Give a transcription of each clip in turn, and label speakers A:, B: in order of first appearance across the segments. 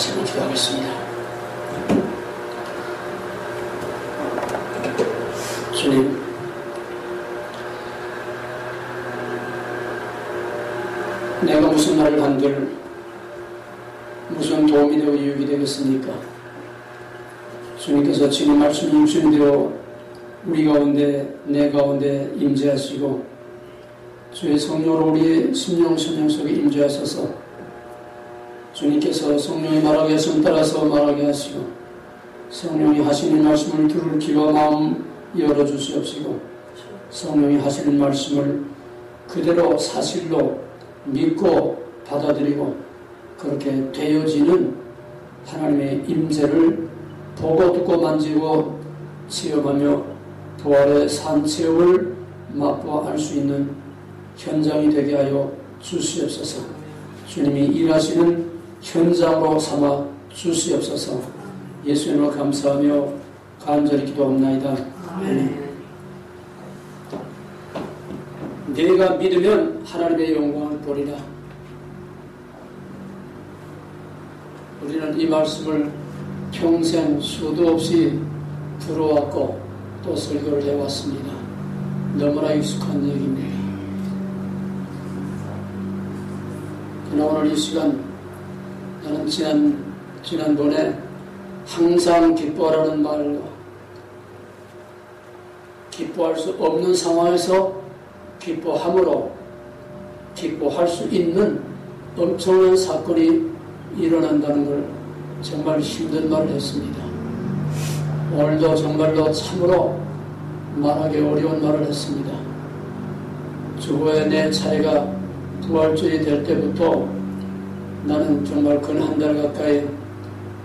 A: 다시 한번 기도하겠습니다. 주님, 내가 무슨 말을 한들 무슨 도움이 되고 유익이 되겠습니까? 주님께서 지금 말씀 주신 대로 우리 가운데, 내 가운데 임재하시고 주의 성령으로 우리의 심령 속에 임재하셔서 주님께서 성령이 말하게 하시면 따라서 말하게 하시고 성령이 하시는 말씀을 들을 귀와 마음 열어주시옵시고 성령이 하시는 말씀을 그대로 사실로 믿고 받아들이고 그렇게 되어지는 하나님의 임재를 보고 듣고 만지고 체험하며 부활의 산 체험을 맛보아 알 수 있는 현장이 되게 하여 주시옵소서. 주님이 일하시는 현장으로 삼아 주시옵소서. 예수님을 감사하며 간절히 기도합나이다. 아멘. 내가 믿으면 하나님의 영광을 보리라. 우리는 이 말씀을 평생 수도 없이 들어왔고 또 설교를 해왔습니다. 너무나 익숙한 얘기입니다. 그러나 오늘 이 시간 나는 지난번에 항상 기뻐하라는 말과 기뻐할 수 없는 상황에서 기뻐함으로 기뻐할 수 있는 엄청난 사건이 일어난다는 걸 정말 힘든 말을 했습니다. 오늘도 정말로 참으로 말하기 어려운 말을 했습니다. 주후에 내 차례가 부활절이 될 때부터 나는 정말 근 한 달 가까이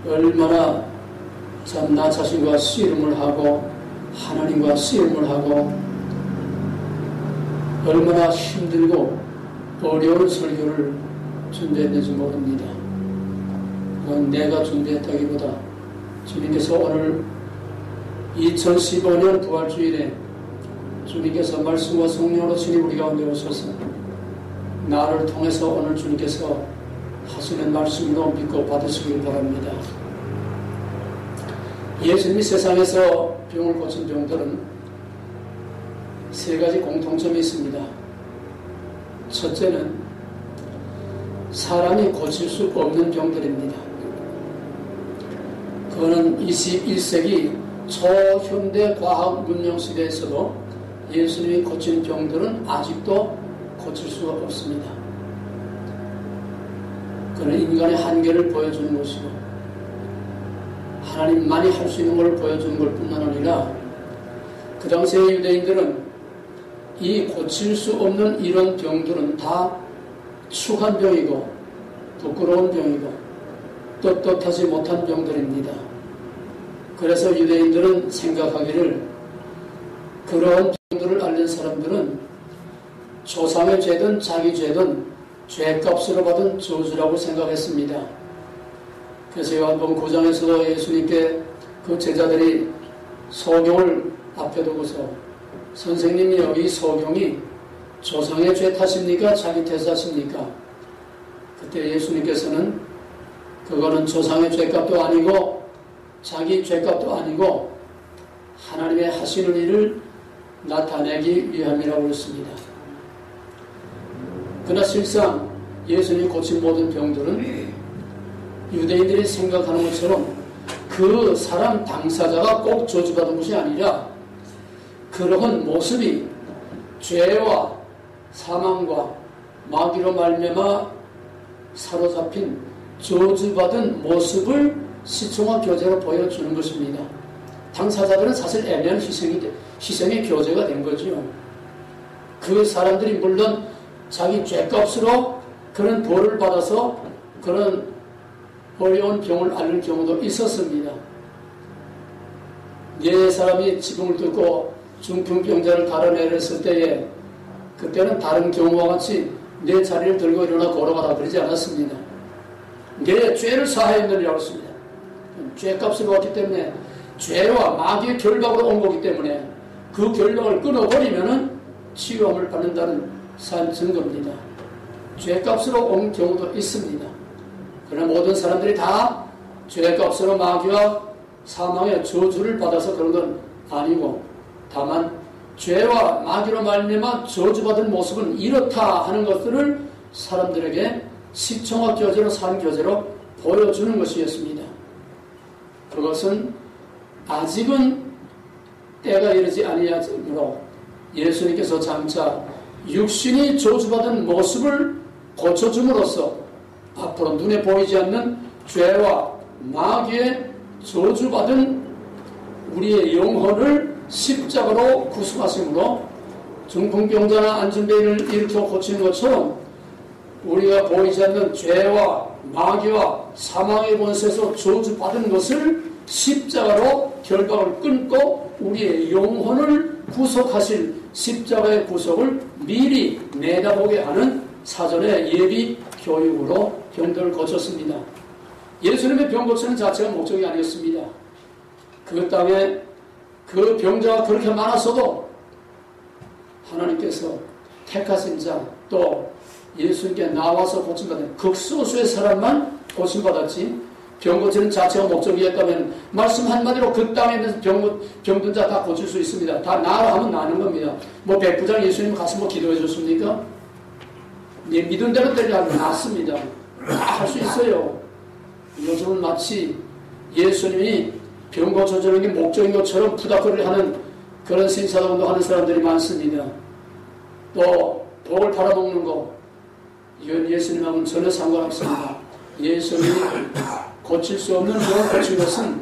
A: 얼마나 참 나 자신과 씨름을 하고 하나님과 씨름을 하고 얼마나 힘들고 어려운 설교를 준비했는지 모릅니다. 그건 내가 준비했다기보다 주님께서 오늘 2015년 부활주일에 주님께서 말씀과 성령으로 주님 우리 가운데 오셔서 나를 통해서 오늘 주님께서 하시는 말씀으로 믿고 받으시길 바랍니다. 예수님이 세상에서 병을 고친 병들은 세 가지 공통점이 있습니다. 첫째는 사람이 고칠 수 없는 병들입니다. 그거는 21세기 초현대 과학 문명 시대에서도 예수님이 고친 병들은 아직도 고칠 수가 없습니다. 그는 인간의 한계를 보여주는 것이고 하나님만이 할 수 있는 걸 보여주는 것 뿐만 아니라 그 당시의 유대인들은 이 고칠 수 없는 이런 병들은 다 추한 병이고 부끄러운 병이고 떳떳하지 못한 병들입니다. 그래서 유대인들은 생각하기를 그런 병들을 앓는 사람들은 조상의 죄든 자기 죄든 죄값으로 받은 저주라고 생각했습니다. 그래서 요한복음 9장에서도 예수님께 그 제자들이 소경을 앞에 두고서 선생님이요, 이 소경이 조상의 죄 탓입니까? 자기 탓입니까? 그때 예수님께서는 그거는 조상의 죄값도 아니고 자기 죄값도 아니고 하나님의 하시는 일을 나타내기 위함이라고 했습니다. 그러나 실상 예수님이 고친 모든 병들은 유대인들이 생각하는 것처럼 그 사람 당사자가 꼭 저주받은 것이 아니라 그러한 모습이 죄와 사망과 마귀로 말미암아 사로잡힌 저주받은 모습을 시청과 교제로 보여주는 것입니다. 당사자들은 사실 애매한 희생의 교제가 된 거죠. 그 사람들이 물론 자기 죄값으로 그런 벌을 받아서 그런 어려운 병을 앓는 경우도 있었습니다. 네 사람이 지붕을 뚫고 중풍병자를 달아내렸을 때에 그때는 다른 경우와 같이 내 자리를 들고 일어나 걸어가라 그러지 않았습니다. 내 죄를 사하였느니라고 했습니다. 죄값으로 왔기 때문에 죄와 마귀의 결박으로 온 거기 때문에 그 결박을 끊어버리면은 치유함을 받는다는 증거입니다. 죄값으로 온 경우도 있습니다. 그러나 모든 사람들이 다 죄값으로 마귀와 사망의 저주를 받아서 그런 건 아니고, 다만 죄와 마귀로 말미암아 저주받은 모습은 이렇다 하는 것들을 사람들에게 시청학 교재로 산 교재로 보여주는 것이었습니다. 그것은 아직은 때가 이르지 아니하므로 예수님께서 장차 육신이 저주받은 모습을 고쳐줌으로써 앞으로 눈에 보이지 않는 죄와 마귀의 저주받은 우리의 영혼을 십자가로 구속하심으로 중풍병자나 안진뱅이를 일으켜 고치는 것처럼 우리가 보이지 않는 죄와 마귀와 사망의 권세에서 저주받은 것을 십자가로 결박을 끊고 우리의 영혼을 구속하실 십자가의 구속을 미리 내다보게 하는 사전의 예비 교육으로 병들을 고쳤습니다. 예수님의 병 고치는 자체가 목적이 아니었습니다. 그 땅에 그 병자가 그렇게 많았어도 하나님께서 택하신 자, 또 예수님께 나와서 고침받은 극소수의 사람만 고침받았지, 병 고치는 자체가 목적이었다면 말씀 한마디로 그 땅에 있는 병든 자 다 고칠 수 있습니다. 다 나아라 하면 나는 겁니다. 뭐 백부장 예수님 가서 뭐 기도해 줬습니까? 네 믿은 대로 되려면 낫습니다. 다 할 수 있어요. 요즘은 마치 예수님이 병 고쳐주는 게 목적인 것처럼 부닥거리를 하는 그런 신사동도 하는 사람들이 많습니다. 또 독을 팔아먹는 거, 이건 예수님하고는 전혀 상관없습니다. 예수님이 고칠 수 없는 병을 고친 것은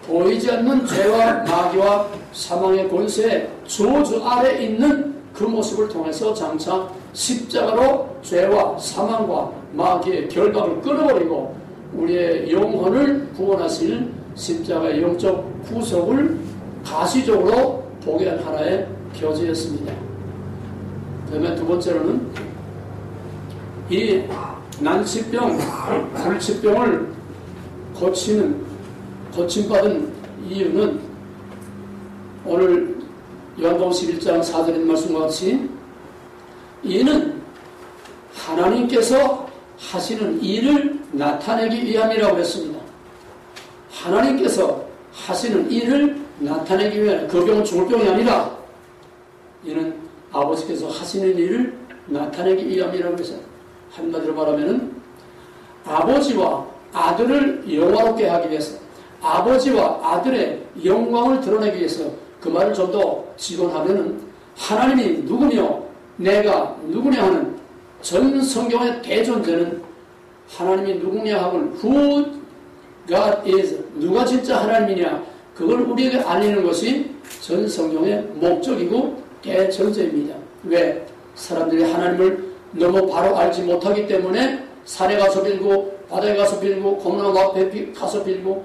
A: 보이지 않는 죄와 마귀와 사망의 권세의 저주 아래 있는 그 모습을 통해서 장차 십자가로 죄와 사망과 마귀의 결박을 끊어버리고 우리의 영혼을 구원하실 십자가의 영적 구속을 가시적으로 보게 한 하나의 교제였습니다. 그다음에 두 번째로는 이 난치병, 불치병을 고침받은 이유는 오늘 요한복음 11장 4절의 말씀과 같이 이는 하나님께서 하시는 일을 나타내기 위함이라고 했습니다. 하나님께서 하시는 일을 나타내기 위함, 그 병은 죽을 병이 아니라 이는 아버지께서 하시는 일을 나타내기 위함이라고 해서 한마디로 말하면 아버지와 아들을 영화롭게 하기 위해서, 아버지와 아들의 영광을 드러내기 위해서, 그 말을 좀 더 직원하면은 하나님이 누구며 내가 누구냐 하는 전 성경의 대존재는 하나님이 누구냐 하고는 Who God is, 누가 진짜 하나님이냐, 그걸 우리에게 알리는 것이 전 성경의 목적이고 대전제입니다. 왜? 사람들이 하나님을 너무 바로 알지 못하기 때문에 산에 가서 빌고 바다에 가서 빌고 공나무 앞에 가서 빌고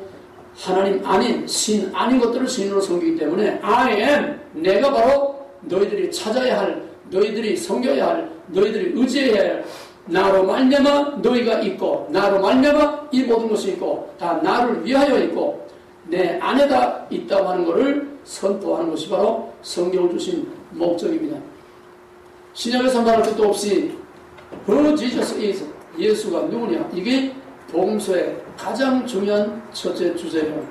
A: 하나님 아닌 신 아닌 것들을 신으로 섬기기 때문에 I am, 내가 바로 너희들이 찾아야 할, 너희들이 섬겨야 할, 너희들이 의지해야 할, 나로 말미암아 너희가 있고 나로 말미암아 이 모든 것이 있고 다 나를 위하여 있고 내 안에다 있다고 하는 것을 선포하는 것이 바로 성경을 주신 목적입니다. 신약에서 말할 것도 없이 Who Jesus is, 예수가 누구냐, 이게 복음서의 가장 중요한 첫째 주제예요.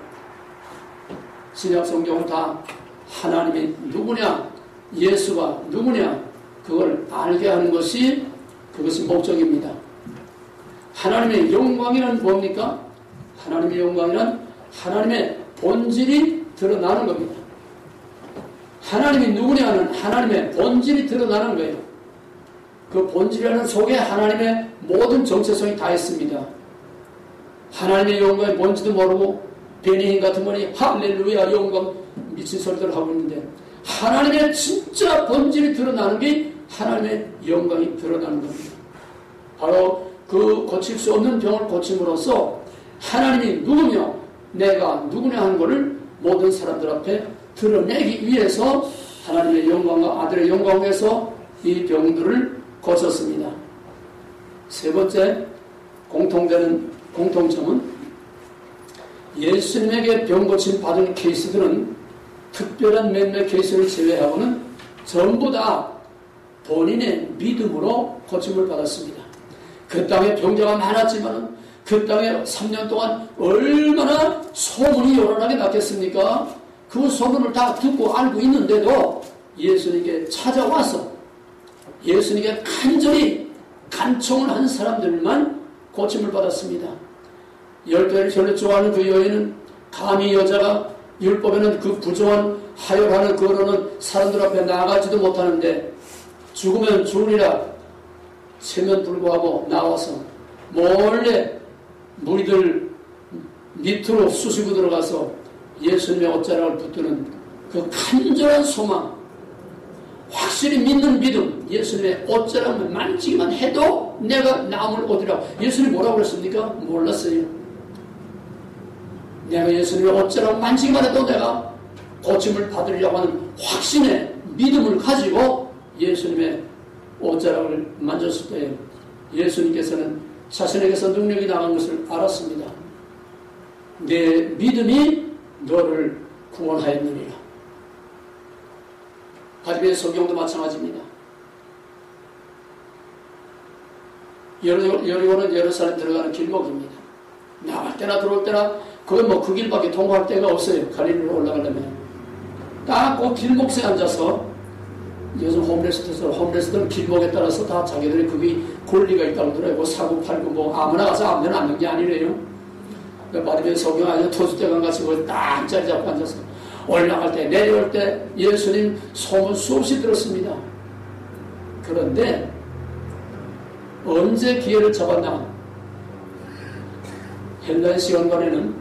A: 신약 성경은 다 하나님이 누구냐, 예수가 누구냐, 그걸 알게 하는 것이 그것이 목적입니다. 하나님의 영광이란 뭡니까? 하나님의 영광이란 하나님의 본질이 드러나는 겁니다. 하나님이 누구냐는 하나님의 본질이 드러나는 거예요. 그 본질이라는 속에 하나님의 모든 정체성이 다 있습니다. 하나님의 영광이 뭔지도 모르고 베니힘 같은 분이 할렐루야 영광 미친 소리들 하고 있는데 하나님의 진짜 본질이 드러나는 게 하나님의 영광이 드러나는 겁니다. 바로 그 고칠 수 없는 병을 고침으로써 하나님이 누구며 내가 누구냐 하는 것을 모든 사람들 앞에 드러내기 위해서 하나님의 영광과 아들의 영광에서 이 병들을 고쳤습니다. 세 번째 공통점은 예수님에게 병 고침 받은 케이스들은 특별한 몇몇 케이스를 제외하고는 전부 다 본인의 믿음으로 고침을 받았습니다. 그 땅에 병자가 많았지만 그 땅에 3년 동안 얼마나 소문이 요란하게 났겠습니까? 그 소문을 다 듣고 알고 있는데도 예수님께 찾아와서 예수님께 간절히 간청을 한 사람들만 고침을 받았습니다. 10배를 별로 좋아하는 그 여인은 감히 여자가 율법에는 그 부정한 하혈하는 거로는 사람들 앞에 나가지도 못하는데 죽으면 죽으리라 체면 불구하고 나와서 몰래 무리들 밑으로 쑤시고 들어가서 예수님의 옷자락을 붙드는 그 간절한 소망, 확실히 믿는 믿음, 예수님의 옷자락을 만지기만 해도 내가 남을 얻으라. 예수님이 뭐라고 그랬습니까? 몰랐어요. 내가 예수님의 옷자락을 만지기만 해도 내가 고침을 받으려고 하는 확신의 믿음을 가지고 예수님의 옷자락을 만졌을 때 예수님께서는 자신에게서 능력이 나간 것을 알았습니다. 내 믿음이 너를 구원하였느니라. 바디메의 성경도 마찬가지입니다. 여리고는 예루살렘 들어가는 길목입니다. 나갈 때나 들어올 때나 거의 그 길밖에 통과할 데가 없어요. 갈릴리로 올라가려면 딱 그 길목에 앉아서 요즘 홈레스들은 길목에 따라서 다 자기들이 그게 권리가 있다고 그러고 사고 팔고 아무나 가서 아무나 앉는 게 아니래요. 바디메의 성경 아니면 토주대감 같이 딱 자리 잡고 앉아서 올라갈 때 내려올 때 예수님 소문 수없이 들었습니다. 그런데 언제 기회를 잡았나? 헬라의 시간관에는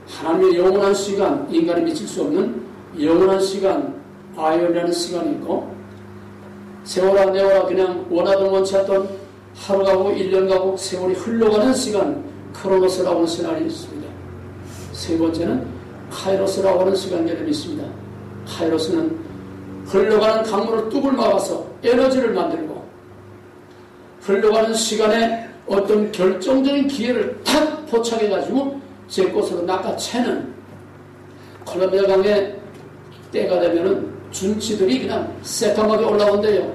A: 하나님의 영원한 시간, 인간이 미칠 수 없는 영원한 시간, 아이언이라는 시간이 있고 세월아 내월아 그냥 원하던 원치 않던 하루 가고 1년 가고 세월이 흘러가는 시간, 크로노스라고 하는 시간이 있습니다. 세 번째는 카이로스라고 하는 시간 개념이 있습니다. 카이로스는 흘러가는 강물을 뚝을 막아서 에너지를 만들고 흘러가는 시간에 어떤 결정적인 기회를 탁 포착해가지고 제 곳으로 낚아채는 콜롬비아 강에 때가 되면은 준치들이 그냥 새까맣게 올라온대요.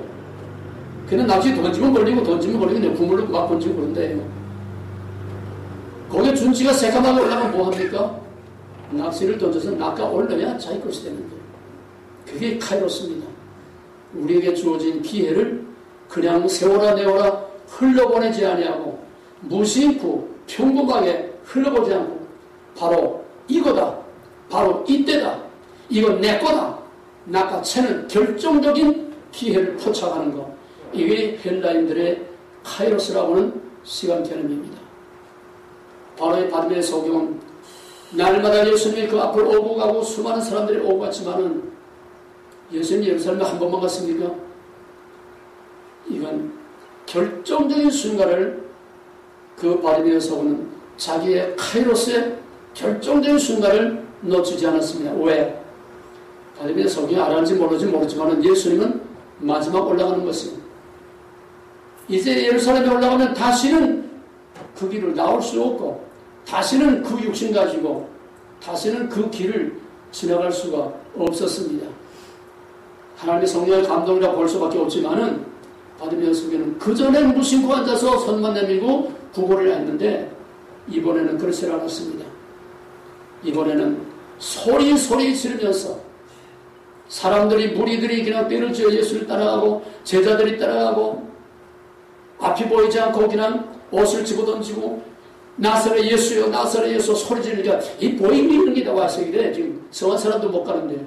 A: 그냥 낚시 던지면 걸리고 그냥 구물로 막 던지고 그런대요. 거기에 준치가 새까맣게 올라가면 뭐합니까? 낚시를 던져서 낚아 올려야 자기 것이 되는데 그게 카이로스입니다. 우리에게 주어진 기회를 그냥 세월아 내월아 흘러보내지 아니하고 무심코 평범하게 흘러보지 않고 바로 이거다, 바로 이때다, 이건 내 거다 낚아채는 결정적인 기회를 포착하는 것, 이게 헬라인들의 카이로스라고 하는 시간 개념입니다. 바로 이 바디메의 소경은 날마다 예수님이 그 앞을 오고 가고 수많은 사람들이 오고 갔지만은 예수님이 예루살렘에 한 번만 갔습니까? 이건 결정적인 순간을 그 바디메의 소경은 자기의 카이로스의 결정적인 순간을 놓치지 않았습니다. 왜? 바디메의 소경이 알았는지 모르지만 예수님은 마지막 올라가는 것입니다. 이제 예루살렘에 올라가면 다시는 그 길을 나올 수 없고 다시는 그 육신 가지고 다시는 그 길을 지나갈 수가 없었습니다. 하나님의 성령의 감동이라 볼 수밖에 없지만은 바디메의 소경은 그전에 무심코 앉아서 손만 내밀고 구걸을 했는데 이번에는 그렇지 않았습니다. 이번에는 소리 지르면서 사람들이 무리들이 그냥 떼를 지어 예수를 따라가고 제자들이 따라가고 앞이 보이지 않고 그냥 옷을 집어던지고 나사렛 예수요 나사렛 예수 소리 지르니까 이 보이는 게 나와서 이래 지금 성한 사람도 못 가는데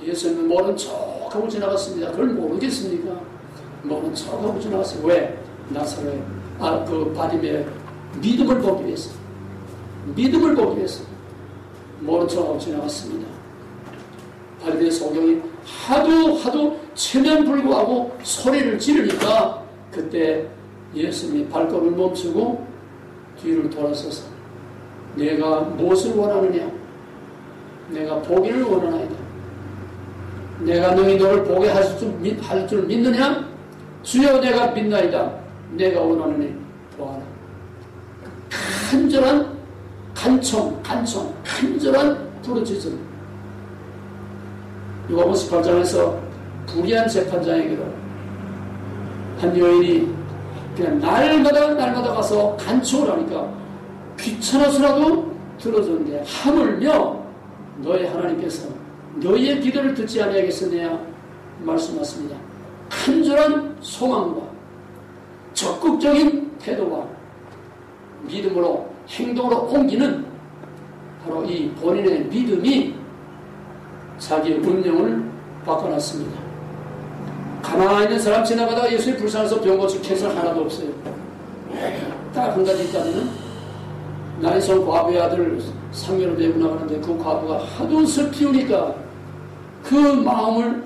A: 예수님은 모른 척하고 지나갔습니다. 그걸 모르겠습니까? 모른 척하고 지나갔어요. 왜? 나사렛 그 바디메의 믿음을 보기 위해서 모른 척하고 지나갔습니다. 바디메의 소경이 하도 체면 불구하고 소리를 지르니까 그때 예수님이 발걸음을 멈추고 뒤를 돌아서서 내가 무엇을 원하느냐? 내가 보기를 원하나이다. 내가 너희 너를 보게 할 줄 믿느냐? 주여 내가 믿나이다. 내가 원하느니 보아라. 간절한 간청 간절한 부르짖음. 요한복음 18장에서 불의한 재판장에게로 한 여인이 그냥 날마다 가서 간청을 하니까 귀찮아서라도 들어줬는데 하물며 너희 하나님께서 너희의 기도를 듣지 아니하겠느냐 말씀하십니다. 간절한 소망과 적극적인 태도와 믿음으로 행동으로 옮기는 바로 이 본인의 믿음이 자기의 운명을 바꿔놨습니다. 가만히 있는 사람 지나가다가 예수의 불쌍해서 병 고칠 케이스는 하나도 없어요. 딱 한 가지 있다면 나인성 과부의 아들 상면을 메고 나가는데 그 과부가 하도 슬피우니까 그 마음을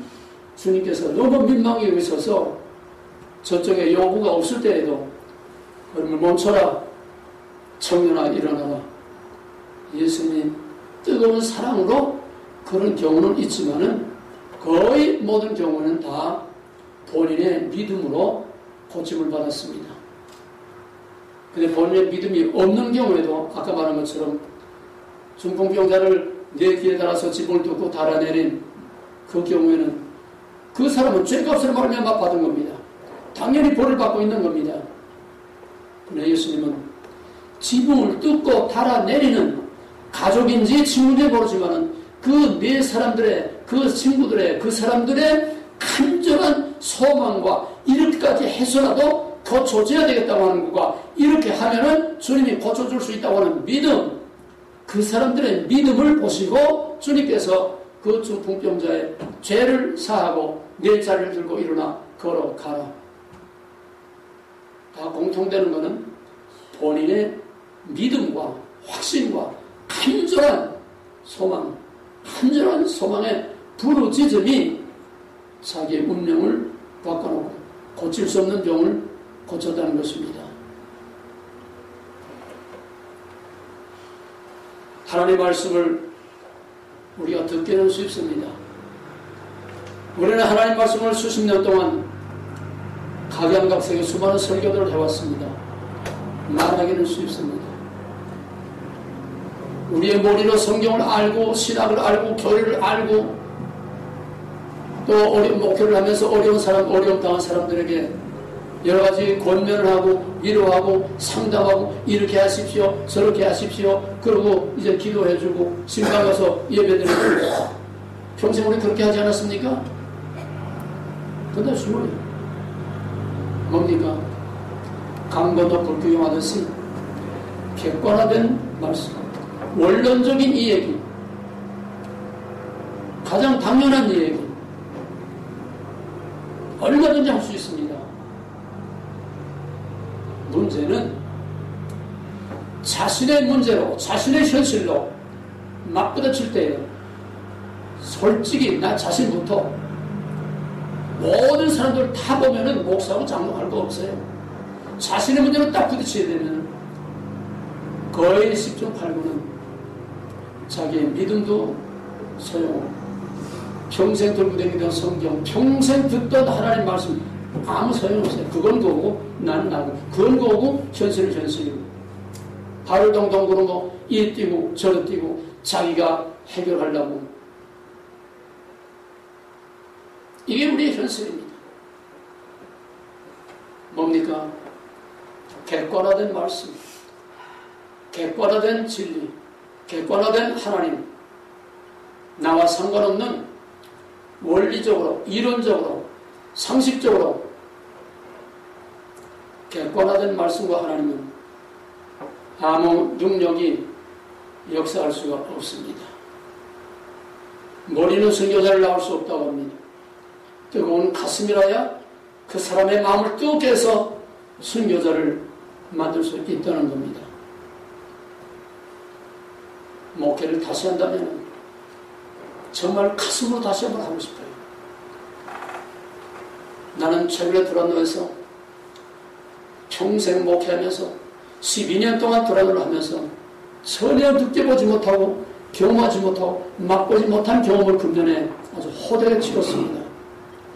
A: 주님께서 너무 민망히 여기셔서 저쪽에 여부가 없을 때에도 그러면 멈춰라 청년아 일어나라. 예수님 뜨거운 사랑으로 그런 경우는 있지만은 거의 모든 경우는 다 본인의 믿음으로 고침을 받았습니다. 근데 본인의 믿음이 없는 경우에도 아까 말한 것처럼 중풍병자를 내 귀에 달아서 지붕을 뚫고 달아내린 그 경우에는 그 사람은 죄값을 말미암아 받은 겁니다. 당연히 벌을 받고 있는 겁니다. 그러나 예수님은 지붕을 뚫고 달아내리는 가족인지 친구인지 모르지만은 그 네 사람들의 그 친구들의 그 사람들의 간절한 소망과 이렇게까지 해서라도 고쳐줘야 되겠다고 하는 것과 이렇게 하면은 주님이 고쳐줄 수 있다고 하는 믿음, 그 사람들의 믿음을 보시고 주님께서 그 중풍병자의 죄를 사하고 내 자리를 들고 일어나 걸어가라. 다 공통되는 것은 본인의 믿음과 확신과 간절한 소망, 간절한 소망의 부르짖음이 자기의 운명을 바꿔놓고 고칠 수 없는 병을 고쳤다는 것입니다. 하나님의 말씀을 우리가 듣기는 쉽습니다. 우리는 하나님 말씀을 수십 년 동안 각양각색의 수많은 설교들을 해왔습니다. 말하기는 쉽습니다. 우리의 머리로 성경을 알고 신학을 알고 교리를 알고 또 목회를 하면서 어려움 당한 사람들에게 여러 가지 권면을 하고 위로하고 상담하고 이렇게 하십시오 저렇게 하십시오 그러고 이제 기도해주고 신방 가서 예배드리고 평생 우리 그렇게 하지 않았습니까? 근데 주머니 뭡니까? 강 건너 불구경하듯이 객관화된 말씀, 원론적인 이야기, 가장 당연한 이야기 얼마든지 할 수 있습니다. 문제는 자신의 문제로 자신의 현실로 맞부딪힐 때에 솔직히 나 자신부터 모든 사람들 다 보면은 목사하고 장로할 거 없어요. 자신의 문제로 딱 부딪혀야 되면 거의 10중 8구는 자기의 믿음도 소용없고 평생 들고 다니던 성경, 평생 듣던 하나님 말씀 아무 소용없어요. 그건 거고 나는 나고 그건 거고 현실은 현실이고 발을 동동 구르고 이리 뛰고 저리 뛰고 자기가 해결하려고 이게 우리의 현실입니다. 뭡니까? 객관화된 말씀, 객관화된 진리, 객관화된 하나님, 나와 상관없는 원리적으로, 이론적으로, 상식적으로 객관화된 말씀과 하나님은 아무 능력이 역사할 수가 없습니다. 머리는 선교사를 낳을 수 없다고 합니다. 뜨거운 가슴이라야 그 사람의 마음을 뜨겁게 해서 선교자를 만들 수 있다는 겁니다. 목회를 다시 한다면 정말 가슴으로 다시 한번 하고 싶어요. 나는 최근에 도란노에서 평생 목회하면서 12년 동안 도란노를 하면서 전혀 느껴보지 못하고 경험하지 못하고 맛보지 못한 경험을 금년에 아주 호되게 치렀습니다.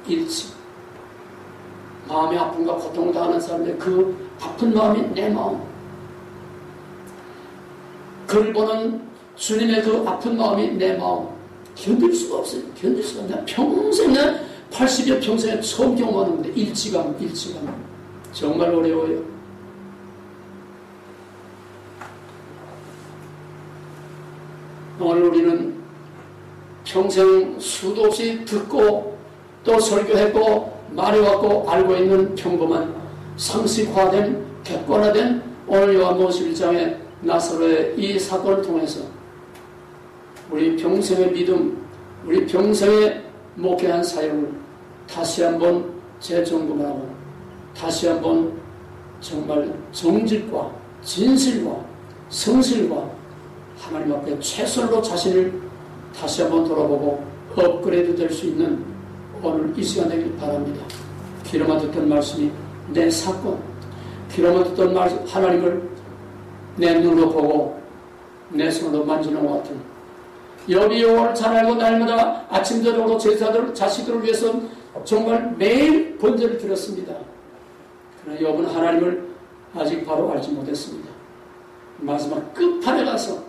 A: 일치. 마음의 아픔과 고통을 당하는 사람의 그 아픈 마음이 내 마음. 그를 보는 주님의 그 아픈 마음이 내 마음. 견딜 수가 없어요. 견딜 수가 없어요. 평생 80여 평생에 처음 경험하는 건데 일치감. 정말 어려워요. 오늘 우리는 평생 수도 없이 듣고 또 설교했고 말해왔고 알고 있는 평범한 상식화된 객관화된 오늘 요한복음 11장의 나사로의 이 사건을 통해서 우리 평생의 믿음, 우리 평생의 목회한 사역을 다시 한번 재점검하고 다시 한번 정말 정직과 진실과 성실과 하나님 앞에 최선으로 자신을 다시 한번 돌아보고 업그레이드 될 수 있는 오늘 이 시간 되길 바랍니다. 귀로만 듣던 말씀이 내 사건, 귀로만 듣던 말씀, 하나님을 내 눈으로 보고 내 손으로 만지는 것 같은 여비 여호와를 잘 알고 날마다 아침 저녁으로 제자들 자식들을 위해서 정말 매일 번제를 드렸습니다. 그러나 여부는 하나님을 아직 바로 알지 못했습니다. 마지막 끝판에 가서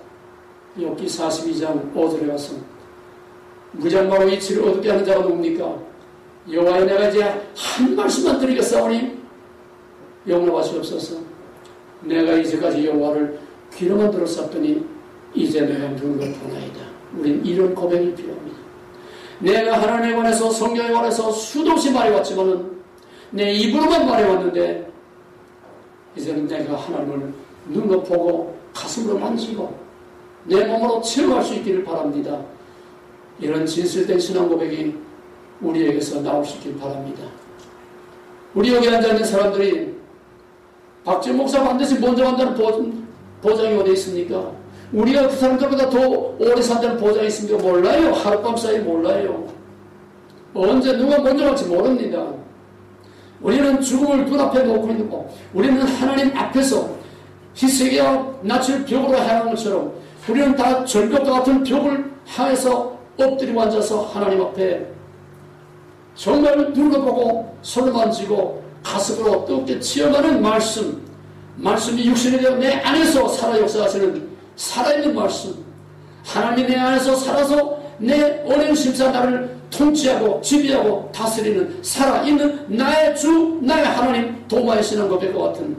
A: 욥기 42장 5절에 가서 무장마로 이치를 어둡게 하는 자가 누굽니까? 여호와여 내가 이제 한 말씀만 드리겠사오니 용납하시옵소서. 내가 이제까지 여호와를 귀로만 들었었더니 이제 내가 눈으로 보나이다. 우린 이런 고백이 필요합니다. 내가 하나님에 관해서 성경에 관해서 수도 없이 말해왔지만은 내 입으로만 말해왔는데 이제는 내가 하나님을 눈으로 보고 가슴으로 만지고 내 몸으로 체험할 수 있기를 바랍니다. 이런 진실된 신앙 고백이 우리에게서 나올 수 있길 바랍니다. 우리 여기 앉아있는 사람들이 박지원 목사 반드시 먼저 간다는 보장이 어디 있습니까? 우리가 그 사람들보다 더 오래 산다는 보장이 있습니까? 몰라요. 하룻밤 사이 몰라요. 언제 누가 먼저 갈지 모릅니다. 우리는 죽음을 눈앞에 놓고 있는 거, 우리는 하나님 앞에서 희생이와 낯을 벽으로 향하는 것처럼 우리는 다 절벽과 같은 벽을 향해서 엎드리고 앉아서 하나님 앞에 정말 눈으로 보고 손을 만지고 가슴으로 뜨겁게 치어가는 말씀이 육신이 되어 내 안에서 살아 역사하시는 살아있는 말씀, 하나님이 내 안에서 살아서 내 어려운 심사 나를 통치하고 지배하고 다스리는 살아있는 나의 주 나의 하나님 도마의 신앙 고백과 같은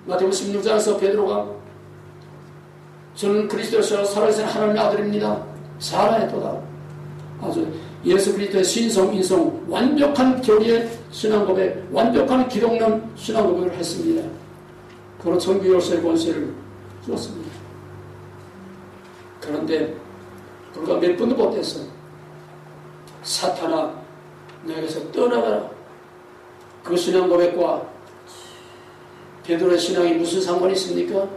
A: 마태복음 16장에서 베드로가 저는 그리스도에서 살아계신 하나님의 아들입니다. 살아있도다. 아주 예수 그리스도의 신성 인성 완벽한 교리의 신앙 고백, 완벽한 기독론 신앙 고백을 했습니다. 그로 천국 열쇠의 권세를 주었습니다. 그런데 불과 몇 분도 못해서 사탄아 내게서 떠나가라. 그 신앙 고백과 베드로의 신앙이 무슨 상관이 있습니까?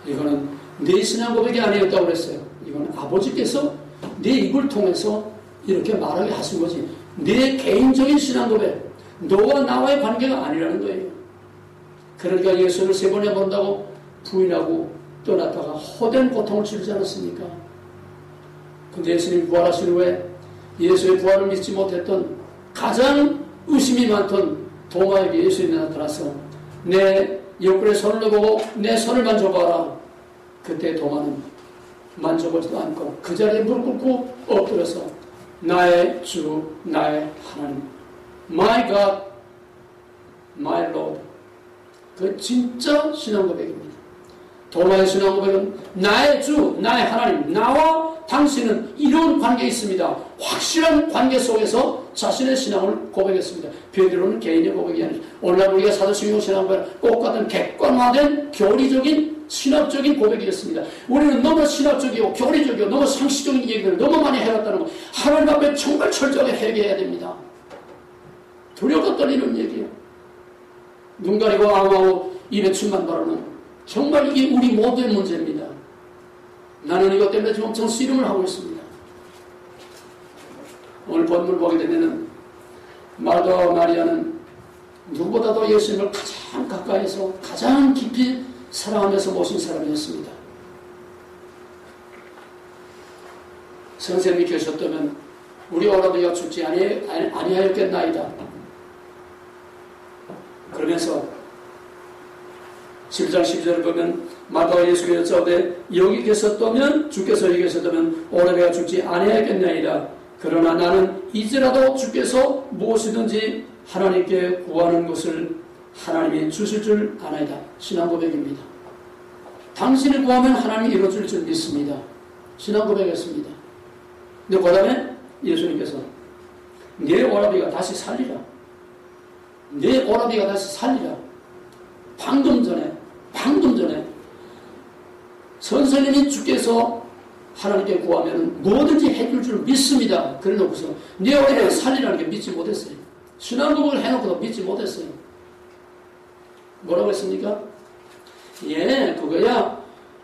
A: 이거는 내 신앙 고백이 아니었다고 그랬어요. 이건 아버지께서 내 입을 통해서 이렇게 말하게 하신 거지. 내 개인적인 신앙 고백, 너와 나와의 관계가 아니라는 거예요. 그러니까 예수를 3번이나 본다고 부인하고 떠났다가 헛된 고통을 치르지 않았습니까? 근데 예수님 부활하신 후에 예수의 부활을 믿지 못했던 가장 의심이 많던 도마에게 예수님이 나타나서 내 옆구리에 손을 넣어보고 내 손을 만져봐라. 그때 도마는 만져보지도 않고 그 자리에 무릎 꿇고 엎드려서 나의 주 나의 하나님 My God, My Lord. 그 진짜 신앙 고백입니다. 도마의 신앙 고백은 나의 주 나의 하나님 나와 당신은 이런 관계에 있습니다. 확실한 관계 속에서 자신의 신앙을 고백했습니다. 베드로는 개인의 고백이 아니죠. 오늘날 우리가 사도신경 신앙 고백은 꼭 같은 객관화된 교리적인 신학적인 고백이었습니다. 우리는 너무 신학적이고 교리적이고 너무 상식적인 얘기들을 너무 많이 해왔다는 거 하나님 앞에 정말 철저하게 회개해야 됩니다. 두려워 떨리는 얘기예요. 눈 가리고 아무하고 입에 침만 바르는 정말 이게 우리 모두의 문제입니다. 나는 이것 때문에 지금 엄청 씨름을 하고 있습니다. 오늘 본문을 보게 되면은 마르다와 마리아는 누구보다도 예수님을 가장 가까이서 가장 깊이 사랑하면서 모신 사람이었습니다. 선생님이 계셨다면 우리 오라버니가 죽지 아니하였겠나이다. 그러면서 11장 12절을 보면 마다가 예수께 여짜오되 여기 계셨다면 주께서 여기 계셨다면 오라버니가 죽지 아니하였겠나이다. 그러나 나는 이제라도 주께서 무엇이든지 하나님께 구하는 것을 하나님이 주실 줄 아나이다. 신앙 고백입니다. 당신이 구하면 하나님이 이루어줄 줄 믿습니다. 신앙 고백했습니다. 근데 그 다음에 예수님께서 내 오라비가 다시 살리라. 내 오라비가 다시 살리라. 방금 전에 선생님이 주께서 하나님께 구하면 뭐든지 해줄 줄 믿습니다. 그래 놓고서 내 오라비가 살리라는 게 믿지 못했어요. 신앙 고백을 해놓고도 믿지 못했어요. 뭐라고 했습니까? 예, 그거야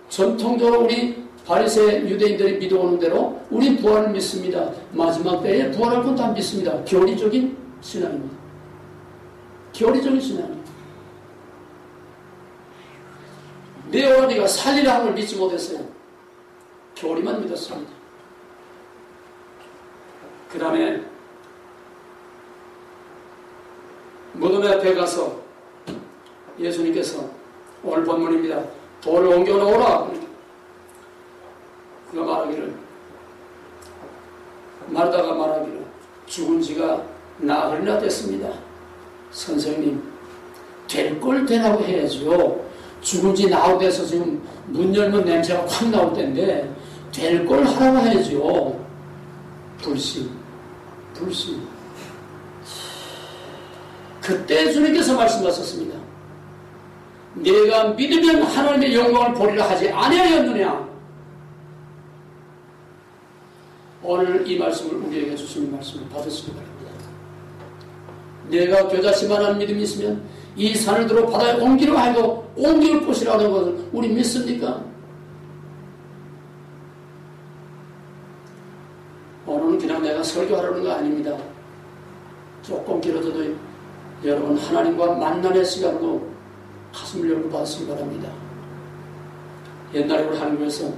A: 전통적으로 우리 바리새 유대인들이 믿어오는 대로 우린 부활을 믿습니다. 마지막 때에 부활할 건 다 믿습니다. 교리적인 신앙입니다. 교리적인 신앙입니다. 내 오라비가 살리라 함을 믿지 못했어요. 교리만 믿었습니다. 그 다음에 무덤에 앞에 가서 예수님께서 오늘 본문입니다. 돌을 옮겨놓으라. 그가 말다가 말하기를 죽은 지가 나흘이나 됐습니다. 선생님, 될 걸 되라고 해야죠. 죽은 지 나흘 돼서 지금 문 열면 냄새가 확 나올 텐데 될 걸 하라고 해야죠. 불신. 그때 주님께서 말씀하셨습니다. 내가 믿으면 하나님의 영광을 보리라 하지 아니하였느냐. 오늘 이 말씀을 우리에게 주시는 말씀을 받으시기 바랍니다. 내가 겨자씨만한 믿음이 있으면 이 산을 들어 바다에 옮기려 해도 옮길 것이라는 것을 우리 믿습니까? 오늘은 그냥 내가 설교하려는 거 아닙니다. 조금 길어져도 여러분 하나님과 만남의 시간으로 가슴을 열고 받으시기 바랍니다. 옛날에 우리 한국에서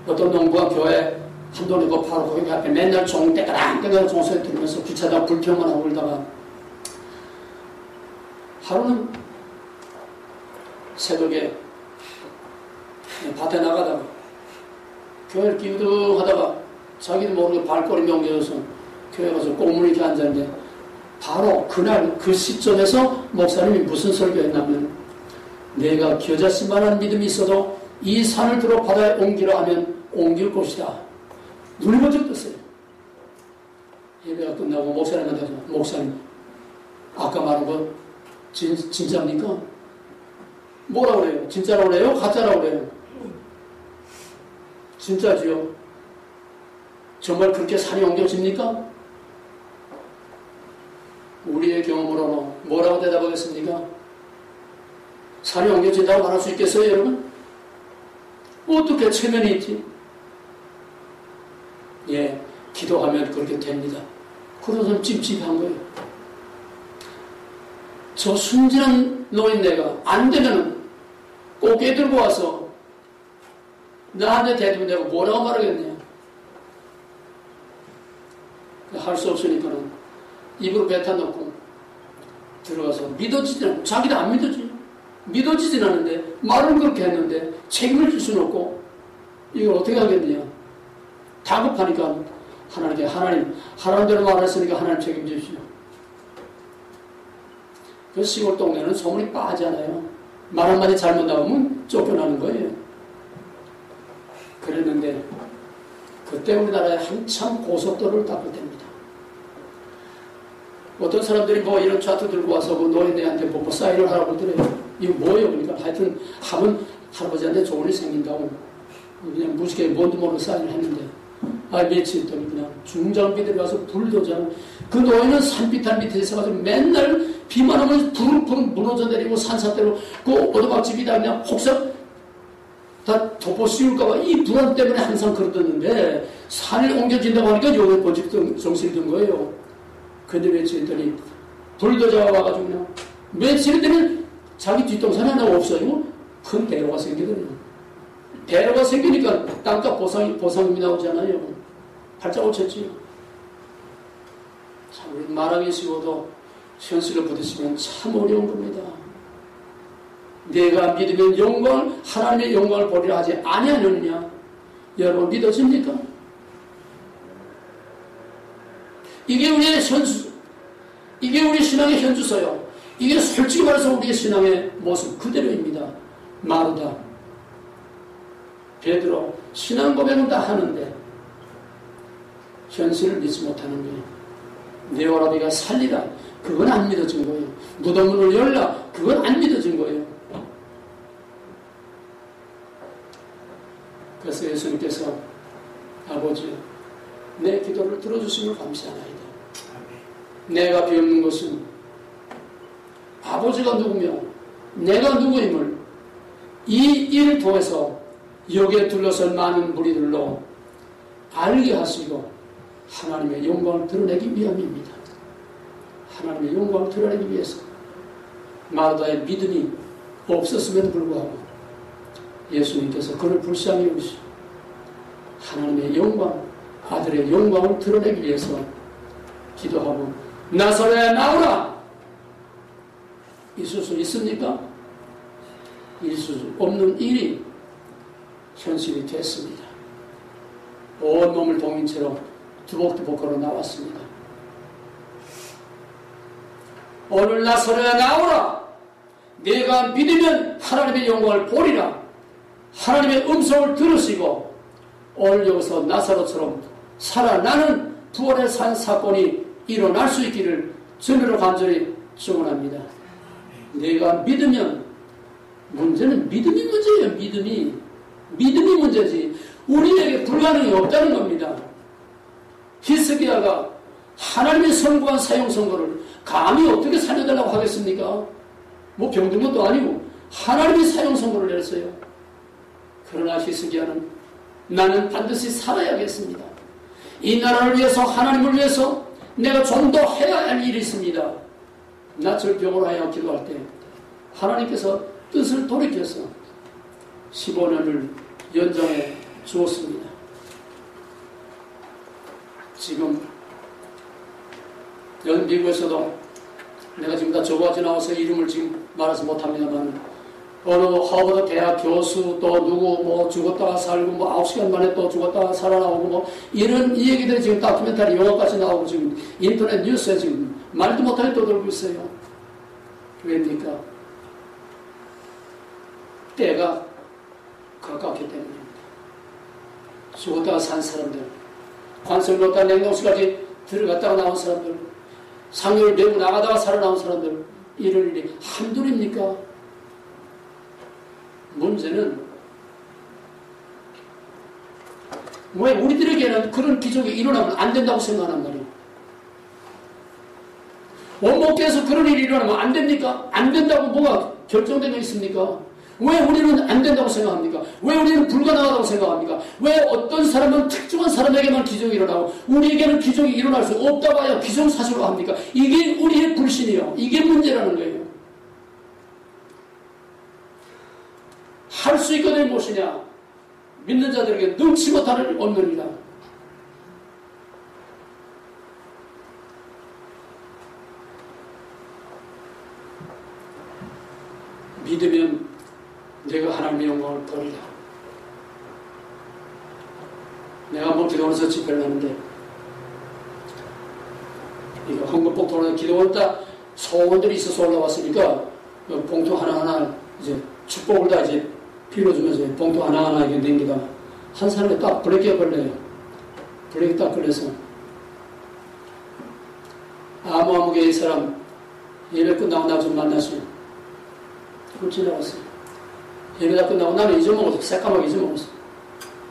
A: 어떤 농부가 교회 한돈 내고 바로 거기 앞에 맨날 종 떼까랑 종소리 들으면서 귀찮다고 불평만 하고 그러다가 하루는 새벽에 밭에 나가다가 교회를 기우등하다가 자기도 모르게 발걸음이 옮겨져서 교회 가서 꽁무니 이렇게 앉았는데 바로 그날 그 시점에서 목사님이 무슨 설교했냐면 내가 겨자씨만한 믿음이 있어도 이 산을 들어 바다에 옮기라 하면 옮길 것이다. 눈이 번쩍 떴어요. 예배가 끝나고 목사님한테 가서 목사님 아까 말한 거 진짜입니까? 뭐라고 그래요? 진짜라고 그래요? 가짜라고 그래요? 진짜지요? 정말 그렇게 산이 옮겨집니까? 우리의 경험으로는 뭐라고 대답하겠습니까? 산이 옮겨진다고 말할 수 있겠어요, 여러분? 어떻게 체면이 있지? 예, 기도하면 그렇게 됩니다. 그래서 찝찝한 거예요. 저 순진한 노인네가 안 되면 꼭 애들고 와서 나한테 대두면 내가 뭐라고 말하겠냐. 할 수 없으니까는 입으로 뱉어 넣고 들어가서 믿어지지 않고 자기도 안 믿어지. 믿어지진 않는데 말은 그렇게 했는데 책임을 질 수는 없고 이걸 어떻게 하겠느냐. 다급하니까 하나님께 하나님 하라는 대로 말했으니까 하나님 책임지십시오. 그 시골 동네는 소문이 빠지잖아요. 말 한마디 잘못 나오면 쫓겨나는 거예요. 그랬는데 그때 우리나라에 한참 고속도로를 닦을 때입니다. 어떤 사람들이 뭐 이런 차트 들고 와서 그 노인네한테 뭐 사인을 하라고 그러더래요. 이거 뭐예요? 그러니까 하여튼 하면 할아버지한테 좋은 일이 생긴다고 그냥 무식하게 뭔도 모르는 사인을 했는데 며칠 있더니 그냥 중장비들이 와서 불도장 그 노인은 산비탈 밑에 있어가지고 맨날 비만 오면 부릉부릉 무너져 내리고 산사대로 그 오두막집이다 그냥 혹석 다 덮어 씌울까봐 이 불안 때문에 항상 그러던데 산을 옮겨진다고 하니까 요새 번쩍 정신이 든 거예요. 근데 며칠 있더니 불도저가 와가지고 그냥 며칠 있더니 자기 뒷동산이 하나 없어지고 큰 대로가 생기더니 대로가 생기니까 땅값 보상금이 나오잖아요. 발자국 쳤지요. 참 우리 말하기 쉬워도 현실을 부딪히면 참 어려운 겁니다. 내가 믿으면 영광을 하나님의 영광을 보리라 하지 아니하느냐. 여러분 믿어집니까? 이게 우리의 이게 우리 신앙의 현주소요. 이게 솔직히 말해서 우리의 신앙의 모습 그대로입니다. 마르다, 베드로 신앙 고백은 다 하는데 현실을 믿지 못하는 거예요. 내 오라비가 살리라, 그건 안 믿어진 거예요. 무덤문을 열라, 그건 안 믿어진 거예요. 그래서 예수님께서 아버지, 내 기도를 들어주심을 감사하나이다. 내가 비웃는 것은 아버지가 누구며 내가 누구임을 이 일을 통해서 여기에 둘러선 많은 무리들로 알게 하시고 하나님의 영광을 드러내기 위함입니다. 하나님의 영광을 드러내기 위해서 마르다의 믿음이 없었음에도 불구하고 예수님께서 그를 불쌍히 여기시고 하나님의 영광, 아들의 영광을 드러내기 위해서 기도하고 나사로야 나오라! 있을 수 있습니까? 있을 수 없는 일이 현실이 됐습니다. 온 몸을 동인 채로 두벅두벅 걸어 나왔습니다. 오늘 나사로야 나오라! 내가 믿으면 하나님의 영광을 보리라. 하나님의 음성을 들으시고 오늘 여기서 나사로처럼 살아나는 부활의 산 사건이 일어날 수 있기를 주님으로 간절히 축원합니다. 내가 믿으면, 문제는 믿음이 문제예요. 믿음이 문제지 우리에게 불가능이 없다는 겁니다. 히스기야가 하나님의 선고한 사형 선고를 감히 어떻게 살려달라고 하겠습니까? 뭐 병든 것도 아니고 하나님이 사형 선고를 내렸어요. 그러나 히스기야는 나는 반드시 살아야겠습니다. 이 나라를 위해서, 하나님을 위해서 내가 좀 더 해야 할 일이 있습니다. 낯을 병으로 하여 기도할 때 하나님께서 뜻을 돌이켜서 15년을 연장해 주었습니다. 지금 미국에서도 내가 지금 다 저거까지 나와서 이름을 지금 말하지 못합니다만 어느 하버드 대학 교수 또 누구 뭐 죽었다가 살고 뭐 9시간 만에 또 죽었다가 살아나오고 뭐 이런 이 얘기들이 지금 다큐멘터리 영화까지 나오고 지금 인터넷 뉴스에 지금 말도 못하게 떠들고 있어요. 왜입니까? 때가 가깝기 때문입니다. 죽었다가 산 사람들, 관성을 넣었다 냉동실까지 들어갔다가 나온 사람들, 상륙을 메고 나가다가 살아나온 사람들, 이런 일이 한둘입니까? 문제는 왜 우리들에게는 그런 기적이 일어나면 안 된다고 생각하는 말이에요. 원목교에서 그런 일이 일어나면 안 됩니까? 안 된다고 뭐가 결정되어 있습니까? 왜 우리는 안 된다고 생각합니까? 왜 우리는 불가능하다고 생각합니까? 왜 어떤 사람은 특정한 사람에게만 기적이 일어나고 우리에게는 기적이 일어날 수 없다고 하여 기정사실로 합니까? 이게 우리의 불신이요. 이게 문제라는 거예요. 할 수 있거든 무엇이냐? 믿는 자들에게 능치 못하는 얻느니라. 믿으면 내가 하나님의 영광을 보리라. 내가 한번 기도원에서 집회를 하는데 이거 헌금봉투로 기도원 딱 소원들이 있어서 올라왔으니까 봉투 하나하나 이제 축복을 다 이제 빌어주면서 봉투 하나하나 이렇게 넘기다 한 사람이 딱 블랙에 걸려요. 블랙이 딱 걸려서 아무게 이 사람 예배 끝나고 나 좀 만나시오. 그걸 지나갔어요. 예배 다 끝나고 나는 잊어먹었어. 새까맣게 잊어먹었어.